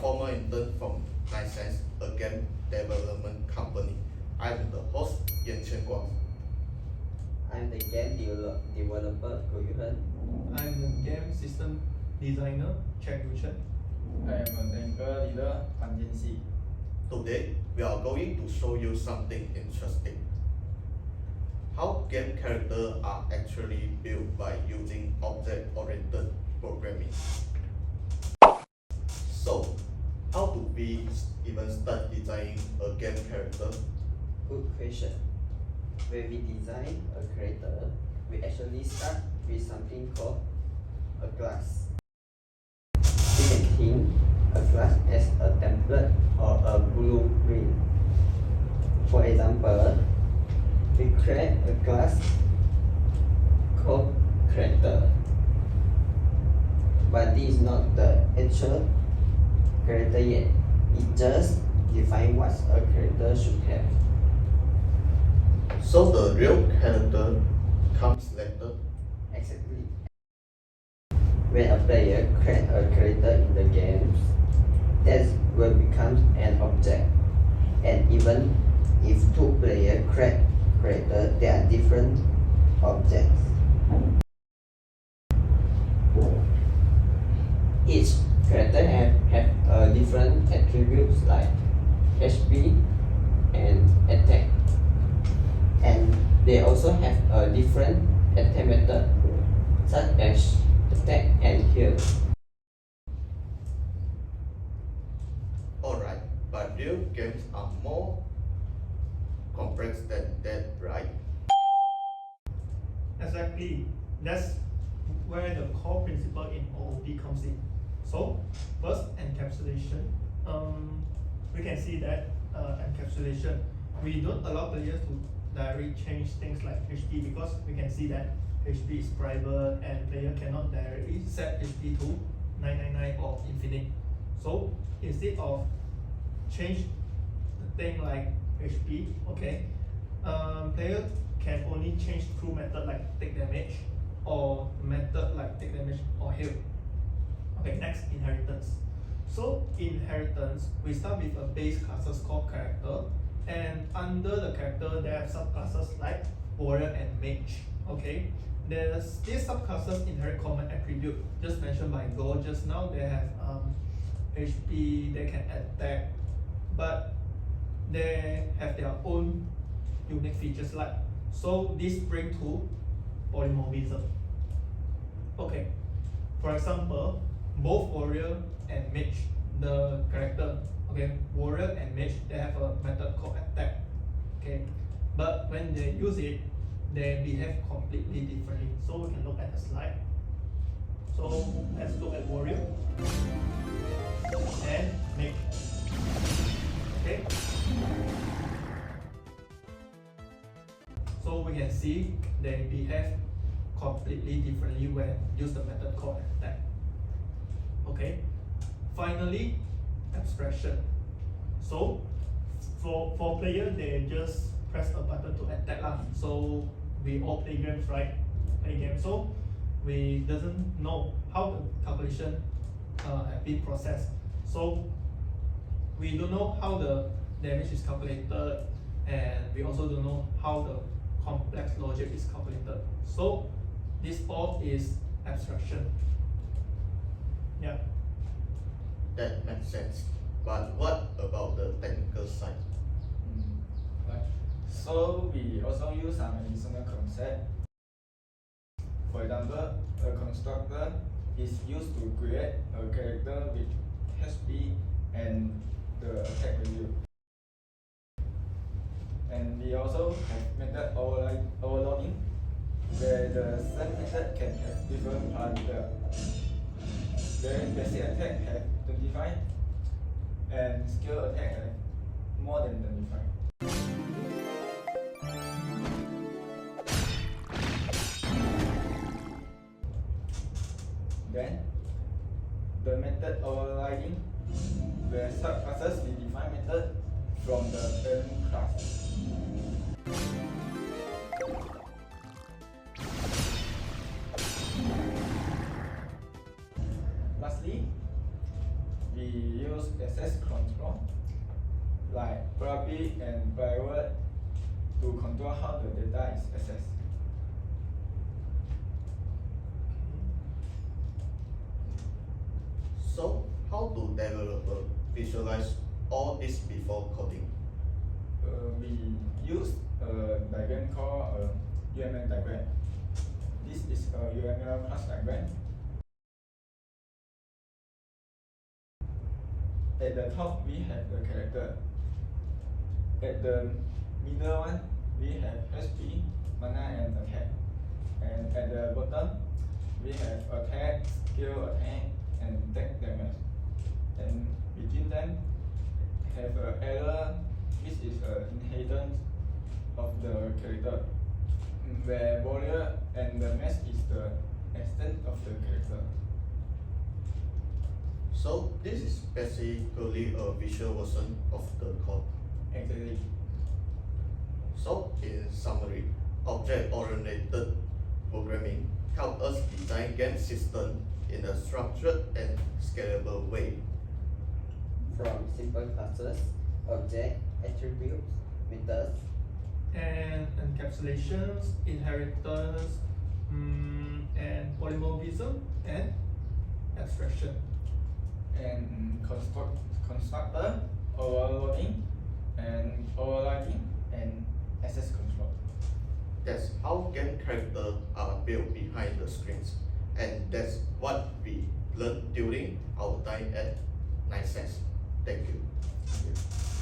former intern from Nicense, a game development company. I'm the host, Yan. I'm the game developer, Go Yuhen. I'm the game system designer, Check Yuchen. I am a technical leader, Pan Jianxi. Today, we are going to show you something interesting. How game characters are actually built by using object-oriented programming. So, how do we even start designing a game character? Good question. When we design a character, we actually start with something called a class. We can think a class as a template or a blueprint. For example, we create a class called character, but this is not the actual character yet. It just defines what a character should have. So the real character comes later. Exactly. When a player creates a character in the games, that will become an object. And even if two players create characters, they are different objects. Each character have different attributes like HP and attack. And they also have a different attack method, such as attack and heal. Alright, but real games are more complex than that, right? Exactly. That's where the core principle in OOP comes in. So, first, encapsulation. We can see that encapsulation, we don't allow players to directly change things like HP because we can see that HP is private and player cannot directly set HP to 999 or infinite. So instead of change the thing like HP, okay, player can only change through method like take damage or method like take damage or heal. Okay, next, inheritance. So inheritance, we start with a base classes called character, and under the character there are subclasses like warrior and mage. Okay, these subclasses inherit common attribute just mentioned by Go just now. They have HP, they can attack, but they have their own unique features like, so this brings to polymorphism. Okay, for example, both warrior and mage, the character, okay, warrior and mage, they have a method called attack. Okay, but when they use it, they behave completely differently. So we can look at the slide. So let's look at warrior and mage. Okay, so we can see they behave completely differently when use the method called attack. Okay, finally, abstraction. So for player, they just press a button to attack lah. So we all play games, right? Play games. So we doesn't know how the calculation have been processed. So we don't know how the damage is calculated, and we also don't know how the complex logic is calculated. So this all is abstraction. Yeah. That makes sense. But what about the technical side? Right. So we also use some additional concept. For example, a constructor is used to create a character with HP and the attack value. And we also have method overloading, where the same method can have different parameters. Then basic attack have 25 and skill attack have more than 25. Then the method overriding, where subclasses we define method from the parent class. Lastly, we use private to control how the data is accessed. So how do developers visualize all this before coding? We use a diagram called a UML diagram. This is a UML class diagram. At the top, we have the character. At the middle one, we have SP, mana, and attack. And at the bottom, we have attack, skill, attack, and tech damage. And between them, have an error, which is an inheritance of the character, where warrior and the mesh is the extent of the character. So this is basically a visual version of the code. Exactly. So in summary, object-oriented programming help us design game system in a structured and scalable way. From simple classes, object, attributes, methods, and encapsulations, inheritance, and polymorphism, and abstraction. And constructor, overloading, and overriding, and access control. That's how game characters are built behind the screens, and that's what we learned during our time at 9sense. Thank you. Thank you.